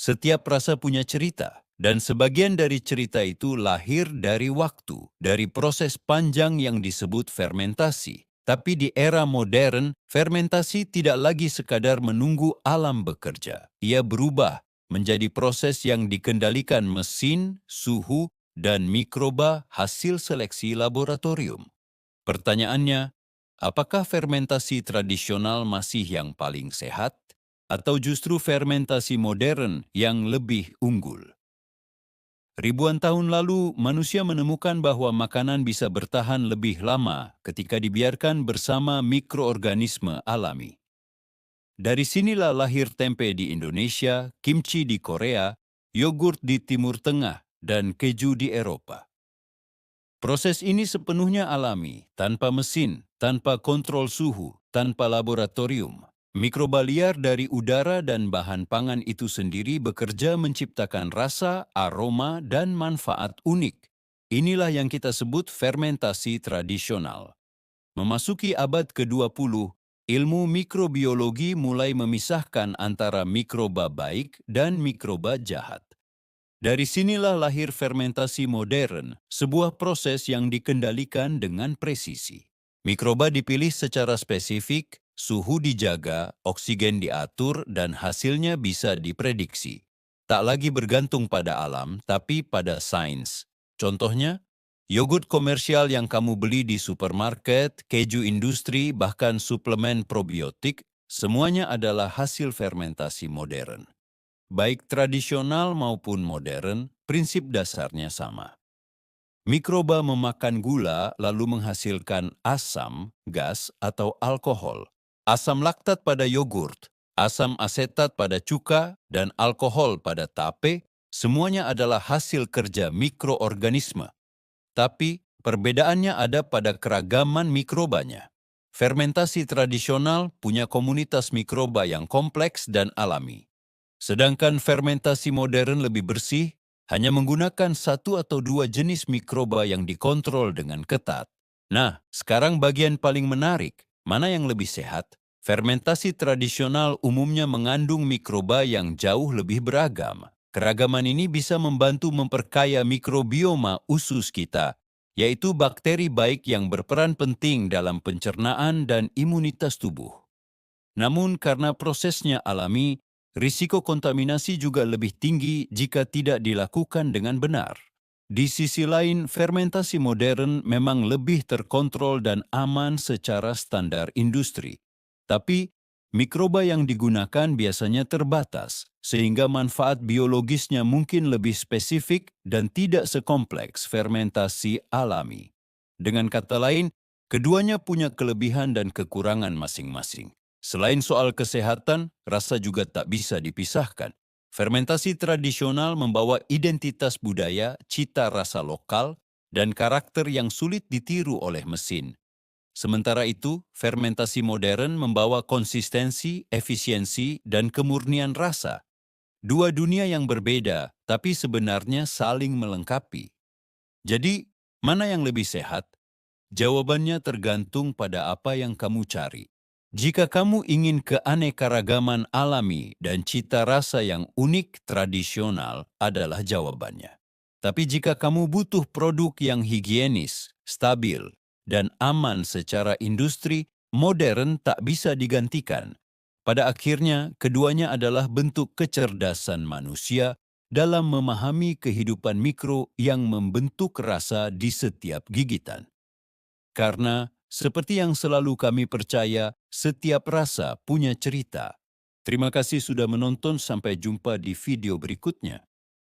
Setiap rasa punya cerita, dan sebagian dari cerita itu lahir dari waktu, dari proses panjang yang disebut fermentasi. Tapi di era modern, fermentasi tidak lagi sekadar menunggu alam bekerja. Ia berubah menjadi proses yang dikendalikan mesin, suhu, dan mikroba hasil seleksi laboratorium. Pertanyaannya, apakah fermentasi tradisional masih yang paling sehat? Atau justru fermentasi modern yang lebih unggul? Ribuan tahun lalu, manusia menemukan bahwa makanan bisa bertahan lebih lama ketika dibiarkan bersama mikroorganisme alami. Dari sinilah lahir tempe di Indonesia, kimchi di Korea, yogurt di Timur Tengah, dan keju di Eropa. Proses ini sepenuhnya alami, tanpa mesin, tanpa kontrol suhu, tanpa laboratorium. Mikroba liar dari udara dan bahan pangan itu sendiri bekerja menciptakan rasa, aroma, dan manfaat unik. Inilah yang kita sebut fermentasi tradisional. Memasuki abad ke-20, ilmu mikrobiologi mulai memisahkan antara mikroba baik dan mikroba jahat. Dari sinilah lahir fermentasi modern, sebuah proses yang dikendalikan dengan presisi. Mikroba dipilih secara spesifik, suhu dijaga, oksigen diatur, dan hasilnya bisa diprediksi. Tak lagi bergantung pada alam, tapi pada sains. Contohnya, yogurt komersial yang kamu beli di supermarket, keju industri, bahkan suplemen probiotik, semuanya adalah hasil fermentasi modern. Baik tradisional maupun modern, prinsip dasarnya sama. Mikroba memakan gula lalu menghasilkan asam, gas, atau alkohol. Asam laktat pada yogurt, asam asetat pada cuka, dan alkohol pada tape, semuanya adalah hasil kerja mikroorganisme. Tapi perbedaannya ada pada keragaman mikrobanya. Fermentasi tradisional punya komunitas mikroba yang kompleks dan alami. Sedangkan fermentasi modern lebih bersih, hanya menggunakan satu atau dua jenis mikroba yang dikontrol dengan ketat. Nah, sekarang bagian paling menarik, mana yang lebih sehat? Fermentasi tradisional umumnya mengandung mikroba yang jauh lebih beragam. Keragaman ini bisa membantu memperkaya mikrobioma usus kita, yaitu bakteri baik yang berperan penting dalam pencernaan dan imunitas tubuh. Namun karena prosesnya alami, risiko kontaminasi juga lebih tinggi jika tidak dilakukan dengan benar. Di sisi lain, fermentasi modern memang lebih terkontrol dan aman secara standar industri. Tapi, mikroba yang digunakan biasanya terbatas, sehingga manfaat biologisnya mungkin lebih spesifik dan tidak sekompleks fermentasi alami. Dengan kata lain, keduanya punya kelebihan dan kekurangan masing-masing. Selain soal kesehatan, rasa juga tak bisa dipisahkan. Fermentasi tradisional membawa identitas budaya, cita rasa lokal, dan karakter yang sulit ditiru oleh mesin. Sementara itu, fermentasi modern membawa konsistensi, efisiensi, dan kemurnian rasa. Dua dunia yang berbeda, tapi sebenarnya saling melengkapi. Jadi, mana yang lebih sehat? Jawabannya tergantung pada apa yang kamu cari. Jika kamu ingin keanekaragaman alami dan cita rasa yang unik, tradisional adalah jawabannya. Tapi jika kamu butuh produk yang higienis, stabil, dan aman secara industri, modern tak bisa digantikan. Pada akhirnya, keduanya adalah bentuk kecerdasan manusia dalam memahami kehidupan mikro yang membentuk rasa di setiap gigitan. Karena, seperti yang selalu kami percaya, setiap rasa punya cerita. Terima kasih sudah menonton, sampai jumpa di video berikutnya.